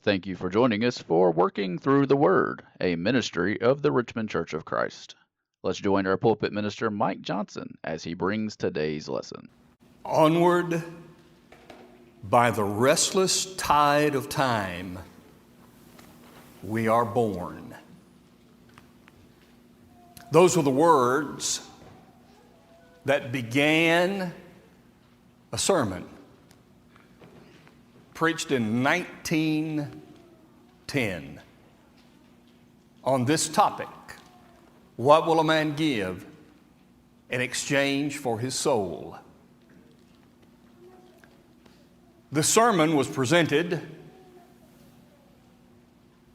Thank you for joining us for Working Through the Word, a ministry of the Richmond Church of Christ. Let's join our pulpit minister, Mike Johnson, as he brings today's lesson. Onward by the restless tide of time, we are born. Those were the words that began a sermon preached in 1910 on this topic: what will a man give in exchange for his soul? The sermon was presented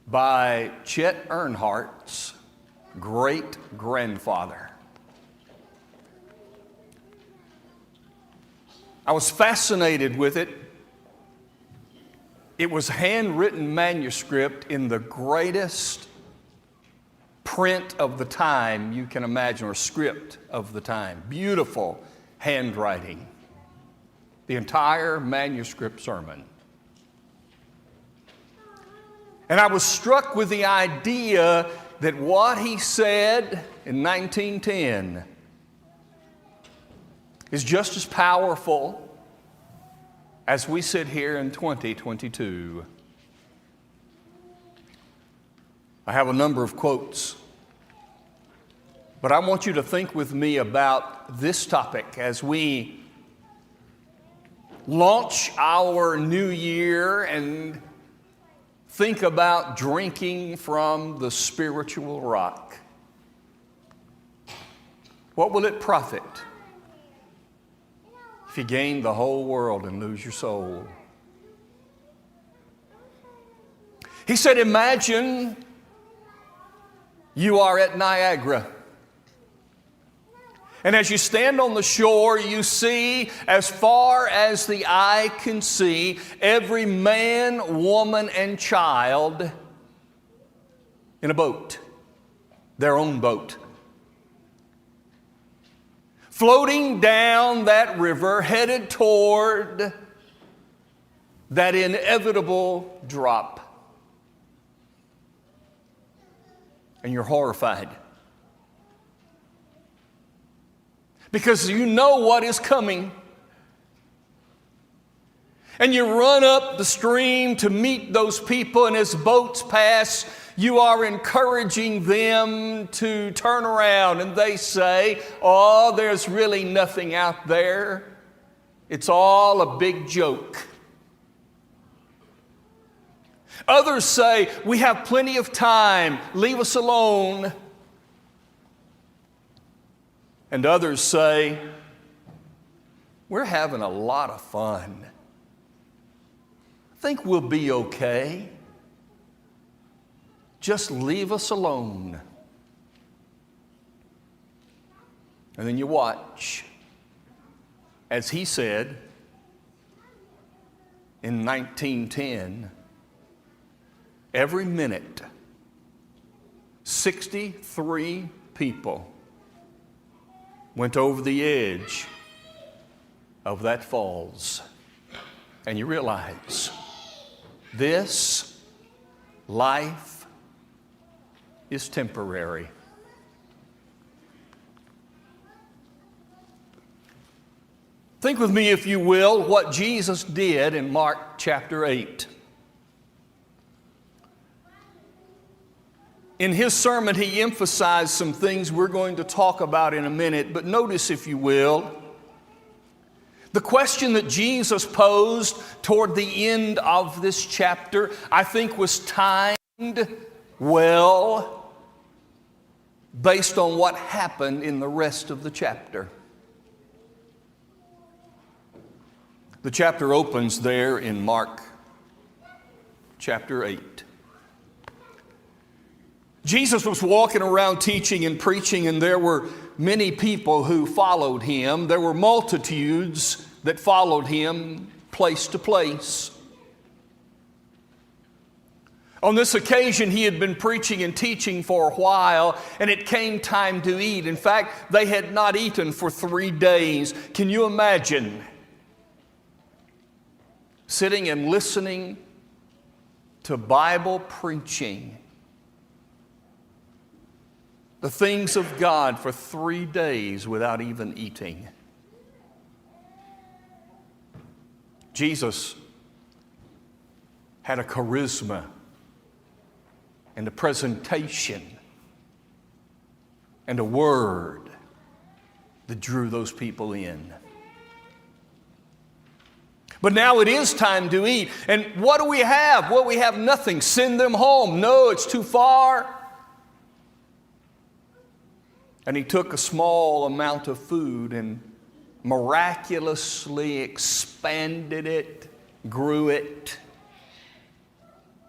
by Chet Earnhardt's great-grandfather. I was fascinated with it. It was handwritten manuscript in the greatest print of the time you can imagine, or script of the time. Beautiful handwriting. The entire manuscript sermon. And I was struck with the idea that what he said in 1910 is just as powerful as we sit here in 2022. I have a number of quotes, but I want you to think with me about this topic as we launch our new year and think about drinking from the spiritual rock. What will it profit if you gain the whole world and lose your soul? He said, imagine you are at Niagara. And as you stand on the shore, you see, as far as the eye can see, every man, woman, and child in a boat, their own boat, floating down that river, headed toward that inevitable drop. And you're horrified, because you know what is coming. And you run up the stream to meet those people, and as boats pass, you are encouraging them to turn around, and they say, oh, there's really nothing out there. It's all a big joke. Others say, we have plenty of time, leave us alone. And others say, we're having a lot of fun. I think we'll be okay. Just leave us alone. And then you watch, as he said in 1910, every minute, 63 people went over the edge of that falls. And you realize this life is temporary. Think with me, if you will, what Jesus did in Mark chapter 8. In his sermon, he emphasized some things we're going to talk about in a minute, but notice, if you will, the question that Jesus posed toward the end of this chapter, I think, was timed well based on what happened in the rest of the chapter. The chapter opens there in Mark chapter 8. Jesus was walking around teaching and preaching, and there were many people who followed him. There were multitudes that followed him place to place. On this occasion, he had been preaching and teaching for a while, and it came time to eat. In fact, they had not eaten for 3 days. Can you imagine sitting and listening to Bible preaching, the things of God for 3 days without even eating. Jesus had a charisma and a presentation and a word that drew those people in. But now it is time to eat. And what do we have? Well, we have nothing. Send them home. No, it's too far. And he took a small amount of food and miraculously expanded it, grew it,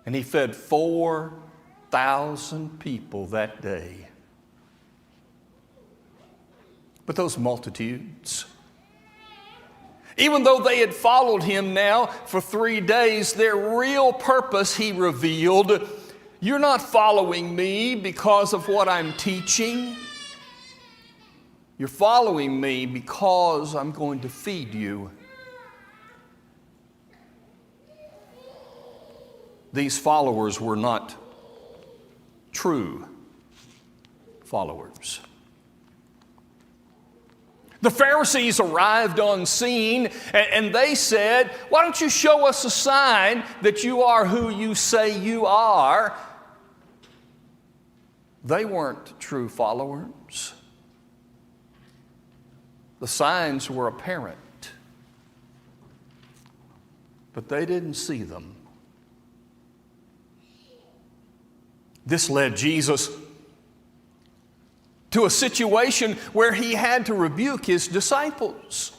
and he fed 4,000 people that day. But those multitudes, even though they had followed him now for 3 days, their real purpose, he revealed, you're not following me because of what I'm teaching. You're following me because I'm going to feed you. These followers were not true followers. The Pharisees arrived on scene and they said, why don't you show us a sign that you are who you say you are? They weren't true followers. The signs were apparent, but they didn't see them. This led Jesus to a situation where he had to rebuke his disciples.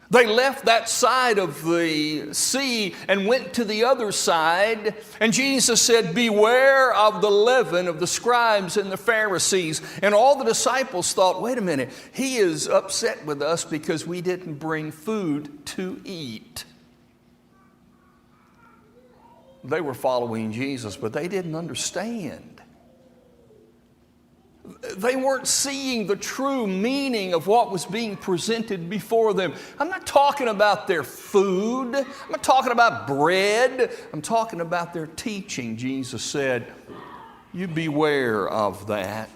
They left that side of the sea and went to the other side. And Jesus said, beware of the leaven of the scribes and the Pharisees. And all the disciples thought, wait a minute, he is upset with us because we didn't bring food to eat. They were following Jesus, but they didn't understand. They weren't seeing the true meaning of what was being presented before them. I'm not talking about their food. I'm not talking about bread. I'm talking about their teaching. Jesus said, you beware of that.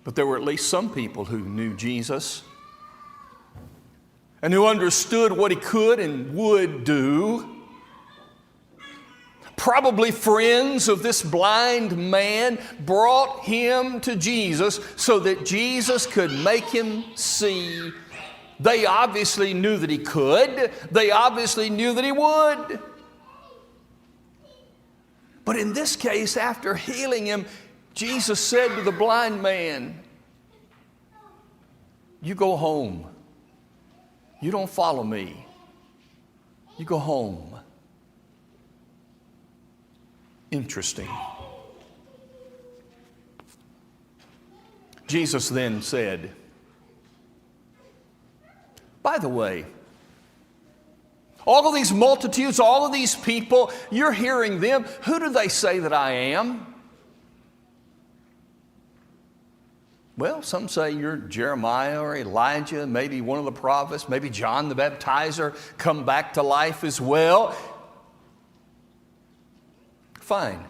But there were at least some people who knew Jesus and who understood what he could and would do. Probably friends of this blind man brought him to Jesus so that Jesus could make him see. They obviously knew that he could. They obviously knew that he would. But in this case, after healing him, Jesus said to the blind man, you go home. You don't follow me. You go home. Interesting. Jesus then said, by the way, all of these multitudes, all of these people, you're hearing them. Who do they say that I am? Well, some say you're Jeremiah or Elijah, maybe one of the prophets, maybe John the Baptizer come back to life as well. Fine.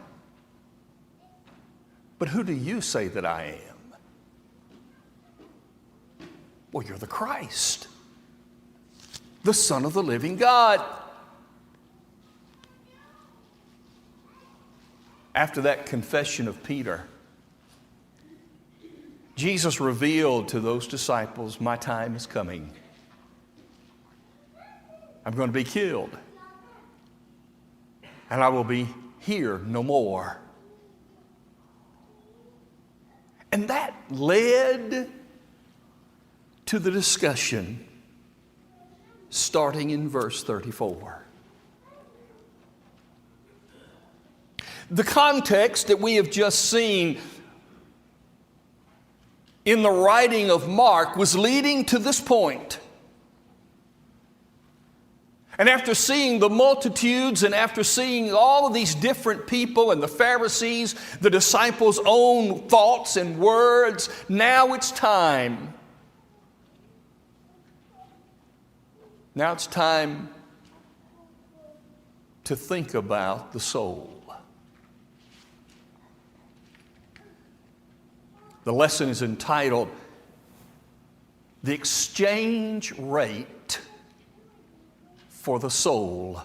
But who do you say that I am? Well, you're the Christ, the Son of the living God. After that confession of Peter, Jesus revealed to those disciples, my time is coming. I'm going to be killed. And I will be here no more. And that led to the discussion starting in verse 34. The context that we have just seen in the writing of Mark was leading to this point. And after seeing the multitudes and after seeing all of these different people and the Pharisees, the disciples' own thoughts and words, now it's time Now it's time to think about the soul. The lesson is entitled, The Exchange Rate for the Soul.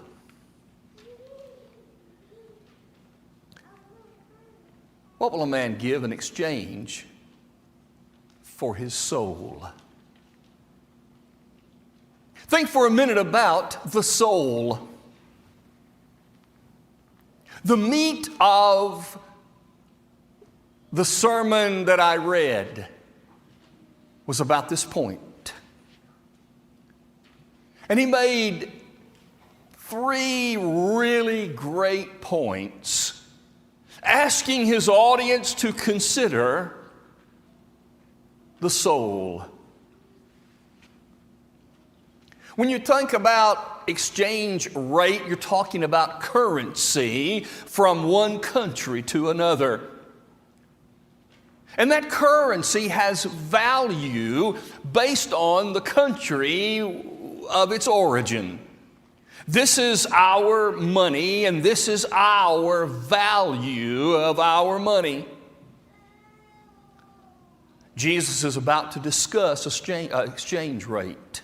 What will a man give in exchange for his soul? Think for a minute about the soul. The meat of the sermon that I read was about this point. And he made 3 really great points, asking his audience to consider the soul. When you think about exchange rate, you're talking about currency from one country to another. And that currency has value based on the country of its origin. This is our money, and this is our value of our money. Jesus is about to discuss exchange rate.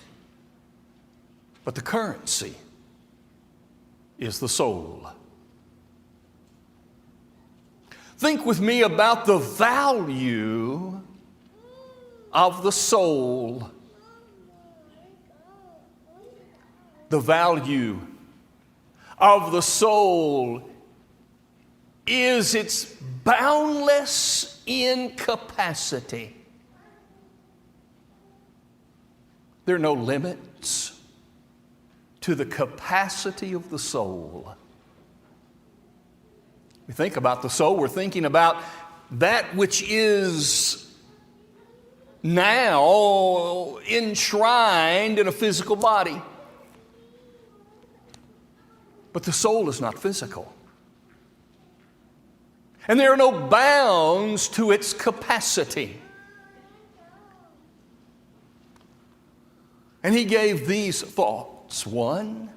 But the currency is the soul. Think with me about the value of the soul. The value of the soul is its boundless incapacity. There are no limits to the capacity of the soul. We think about the soul, we're thinking about that which is now enshrined in a physical body. But the soul is not physical. And there are no bounds to its capacity. And he gave these thoughts. 1,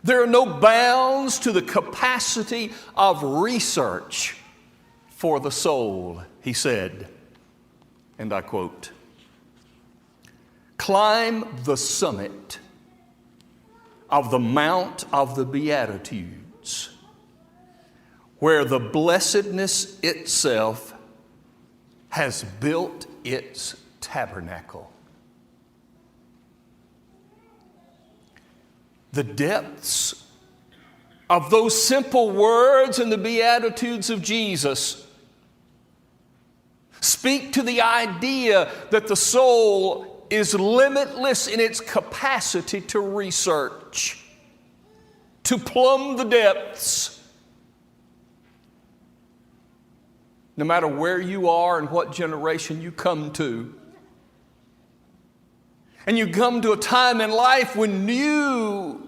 there are no bounds to the capacity of research for the soul, he said, and I quote, "Climb the summit of the Mount of the Beatitudes, where the blessedness itself has built its tabernacle." The depths of those simple words in the Beatitudes of Jesus speak to the idea that the soul is limitless in its capacity to research, to plumb the depths. No matter where you are and what generation you come to. And you come to a time in life when new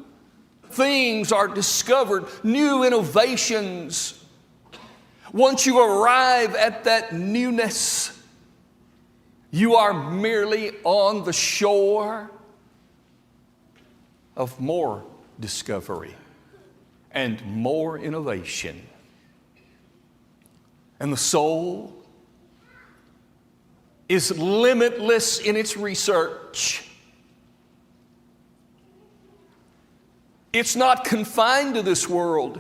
things are discovered, new innovations. Once you arrive at that newness, you are merely on the shore of more discovery and more innovation. And the soul is limitless in its research. It's not confined to this world.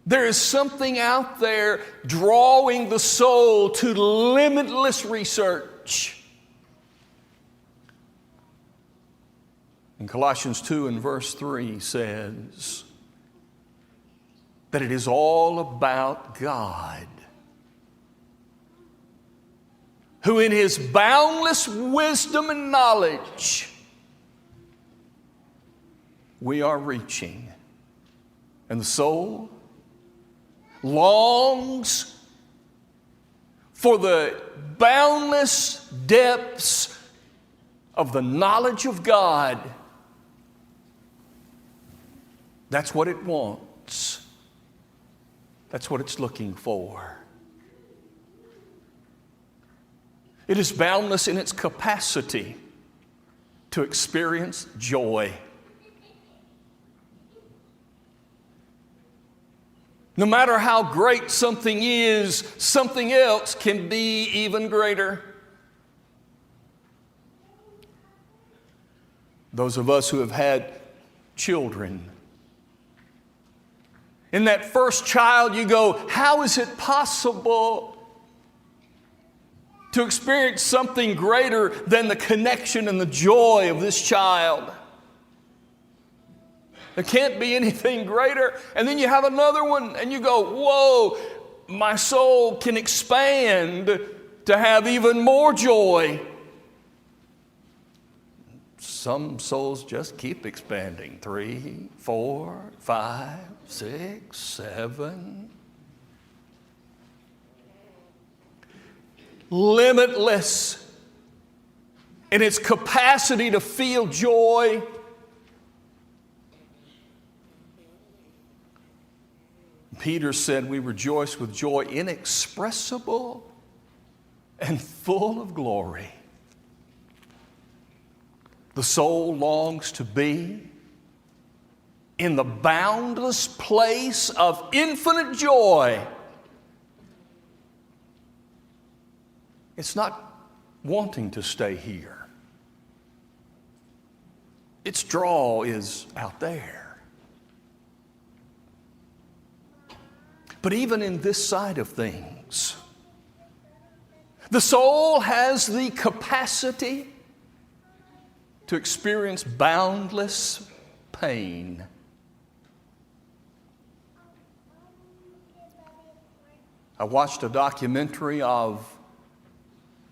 There is something out there drawing the soul to limitless research. And Colossians 2 and verse 3 says that it is all about God, who in His boundless wisdom and knowledge we are reaching. And the soul longs for the boundless depths of the knowledge of God. That's what it wants. That's what it's looking for. It is boundless in its capacity to experience joy. No matter how great something is, something else can be even greater. Those of us who have had children, in that first child you go, how is it possible to experience something greater than the connection and the joy of this child? There can't be anything greater. And then you have another one and you go, whoa, my soul can expand to have even more joy. Some souls just keep expanding. 3, 4, 5, 6, 7. Limitless in its capacity to feel joy. Peter said we rejoice with joy inexpressible and full of glory. The soul longs to be in the boundless place of infinite joy. It's not wanting to stay here. Its draw is out there. But even in this side of things, the soul has the capacity to experience boundless pain. I watched a documentary of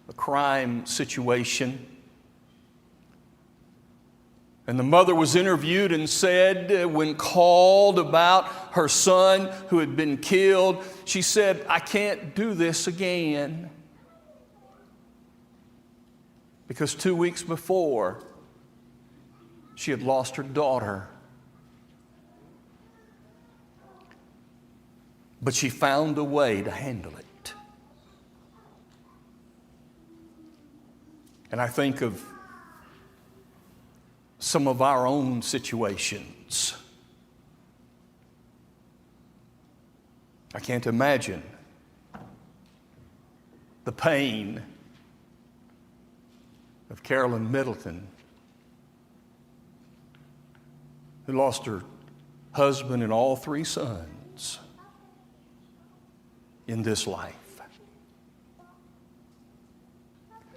a crime situation, and the mother was interviewed and said, when called about her son who had been killed, she said, I can't do this again. Because 2 weeks before, she had lost her daughter. But she found a way to handle it. And I think of some of our own situations. I can't imagine the pain of Carolyn Middleton, who lost her husband and all 3 sons in this life.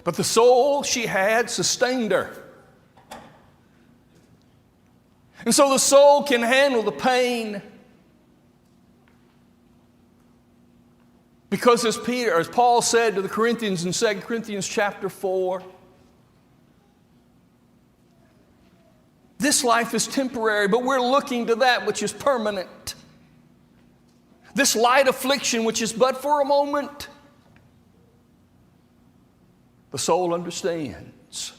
But the soul she had sustained her. And so the soul can handle the pain. Because as Paul said to the Corinthians in 2 Corinthians chapter 4, this life is temporary, but we're looking to that which is permanent. This light affliction, which is but for a moment, the soul understands.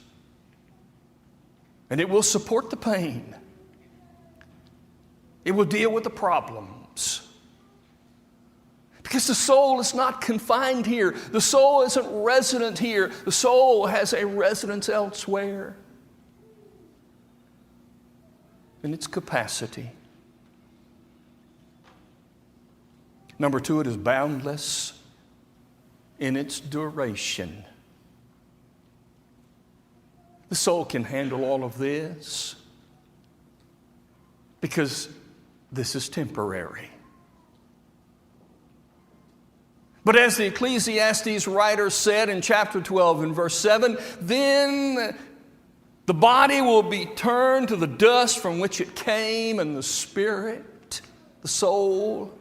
And it will support the pain. It will deal with the problems. Because the soul is not confined here. The soul isn't resident here. The soul has a residence elsewhere. In its capacity. Number 2, it is boundless in its duration. The soul can handle all of this because this is temporary. But as the Ecclesiastes writer said in chapter 12 and verse 7, then the body will be turned to the dust from which it came, and the spirit, the soul,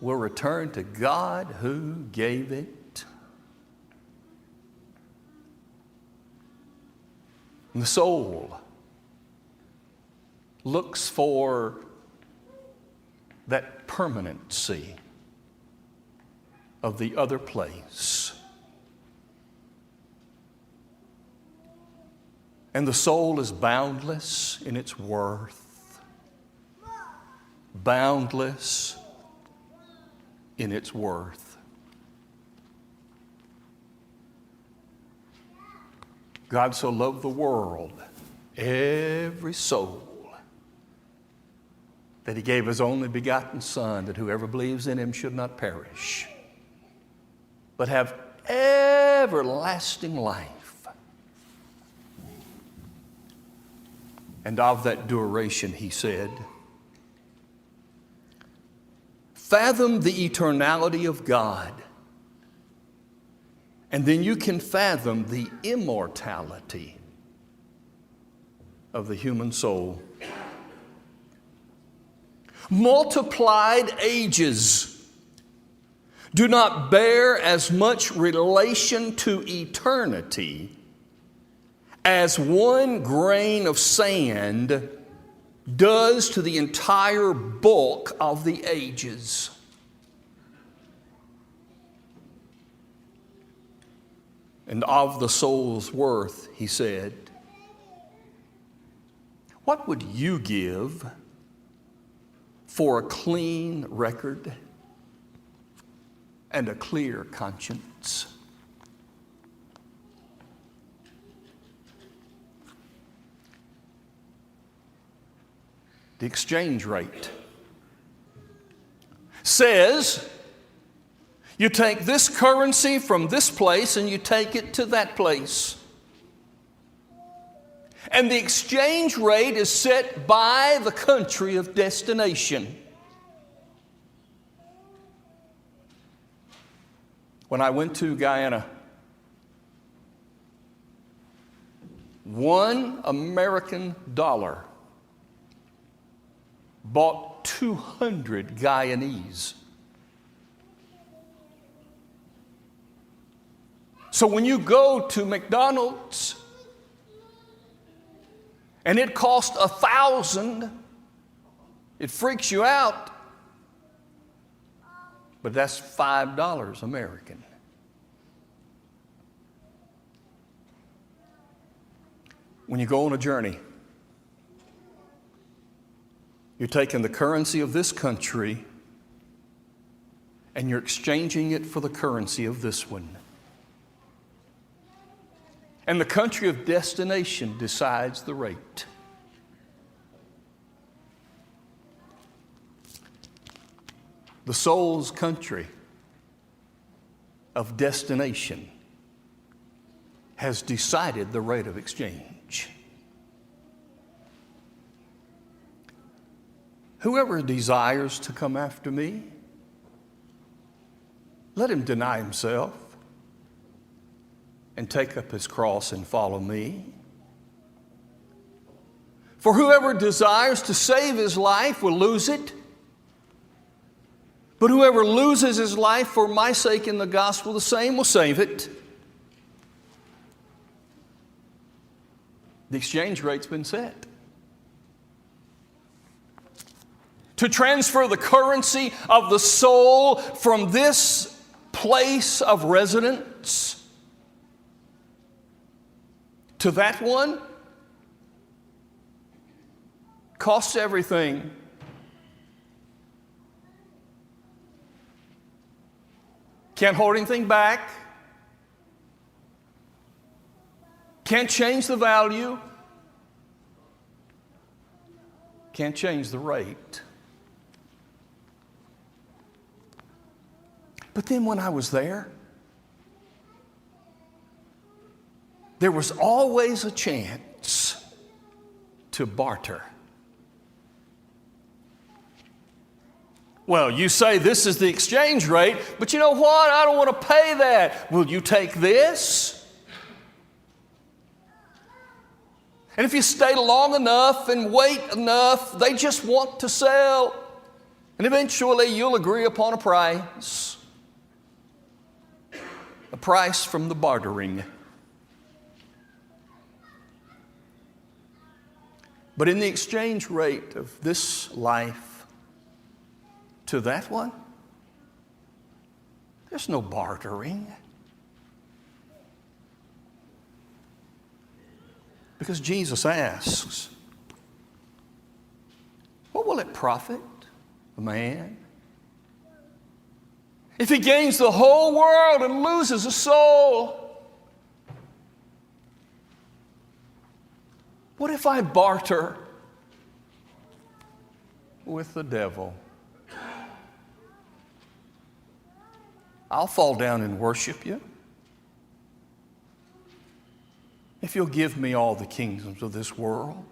will return to God who gave it. And the soul looks for that permanency of the other place. And the soul is boundless in its worth. Boundless in its worth. God so loved the world, every soul, that He gave His only begotten Son, that whoever believes in Him should not perish, but have everlasting life. And of that duration, He said, fathom the eternality of God, and then you can fathom the immortality of the human soul. Multiplied ages do not bear as much relation to eternity as one grain of sand does to the entire bulk of the ages. And of the soul's worth, He said, what would you give for a clean record and a clear conscience? The exchange rate says you take this currency from this place and you take it to that place. And the exchange rate is set by the country of destination. When I went to Guyana, $1 American bought 200 Guyanese. So when you go to McDonald's and it costs $1,000, it freaks you out. But that's $5 American. When you go on a journey, you're taking the currency of this country and you're exchanging it for the currency of this one. And the country of destination decides the rate. The soul's country of destination has decided the rate of exchange. Whoever desires to come after me, let him deny himself and take up his cross and follow me. For whoever desires to save his life will lose it. But whoever loses his life for my sake in the gospel, the same will save it. The exchange rate's been set. To transfer the currency of the soul from this place of residence to that one costs everything. Can't hold anything back. Can't change the value. Can't change the rate. But then when I was there was always a chance to barter. Well, you say this is the exchange rate, but you know what? I don't want to pay that. Will you take this? And if you stay long enough and wait enough, they just want to sell. And eventually you'll agree upon a price. A price from the bartering. But in the exchange rate of this life to that one, there's no bartering. Because Jesus asks, what will it profit a man if he gains the whole world and loses a soul? What if I barter with the devil? I'll fall down and worship you if you'll give me all the kingdoms of this world.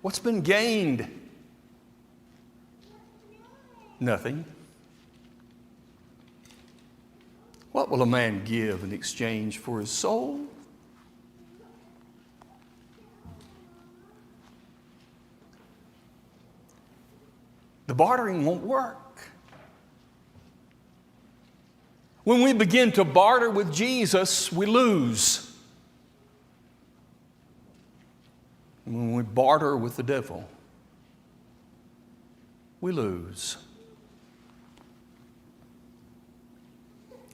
What's been gained? Nothing. What will a man give in exchange for his soul? The bartering won't work. When we begin to barter with Jesus, we lose. When we barter with the devil, we lose.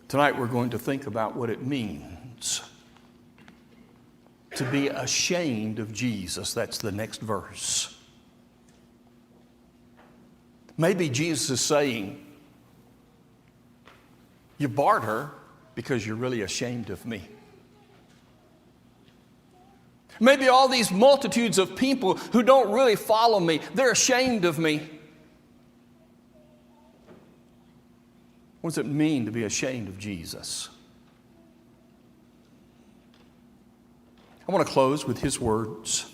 Tonight we're going to think about what it means to be ashamed of Jesus. That's the next verse. Maybe Jesus is saying, you barter because you're really ashamed of me. Maybe all these multitudes of people who don't really follow me, they're ashamed of me. What does it mean to be ashamed of Jesus? I want to close with his words.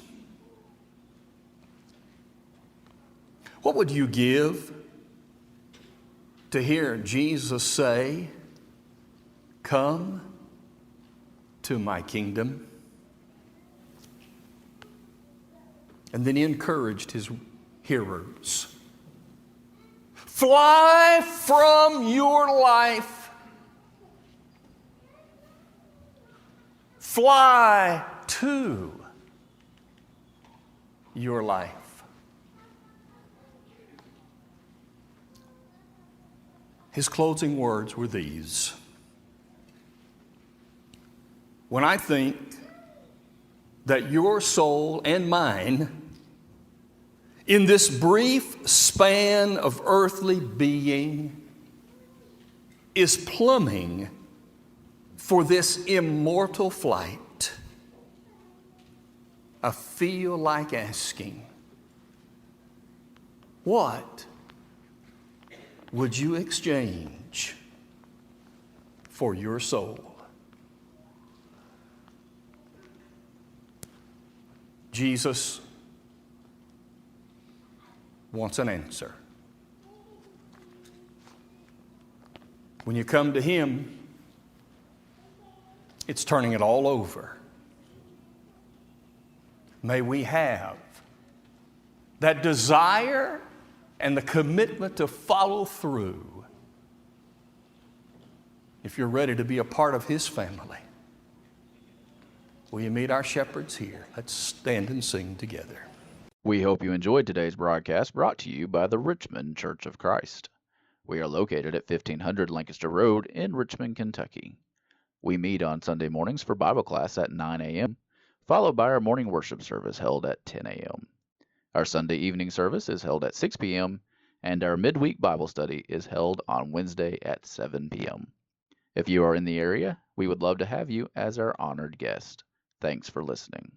What would you give to hear Jesus say, "Come to my kingdom"? And then he encouraged his hearers. Fly from your life. Fly to your life. His closing words were these. When I think that your soul and mine, in this brief span of earthly being, is plumbing for this immortal flight, I feel like asking, what would you exchange for your soul? Jesus wants an answer. When you come to him, it's turning it all over. May we have that desire and the commitment to follow through if you're ready to be a part of his family. Will you meet our shepherds here? Let's stand and sing together. We hope you enjoyed today's broadcast brought to you by the Richmond Church of Christ. We are located at 1500 Lancaster Road in Richmond, Kentucky. We meet on Sunday mornings for Bible class at 9 a.m., followed by our morning worship service held at 10 a.m. Our Sunday evening service is held at 6 p.m., and our midweek Bible study is held on Wednesday at 7 p.m. If you are in the area, we would love to have you as our honored guest. Thanks for listening.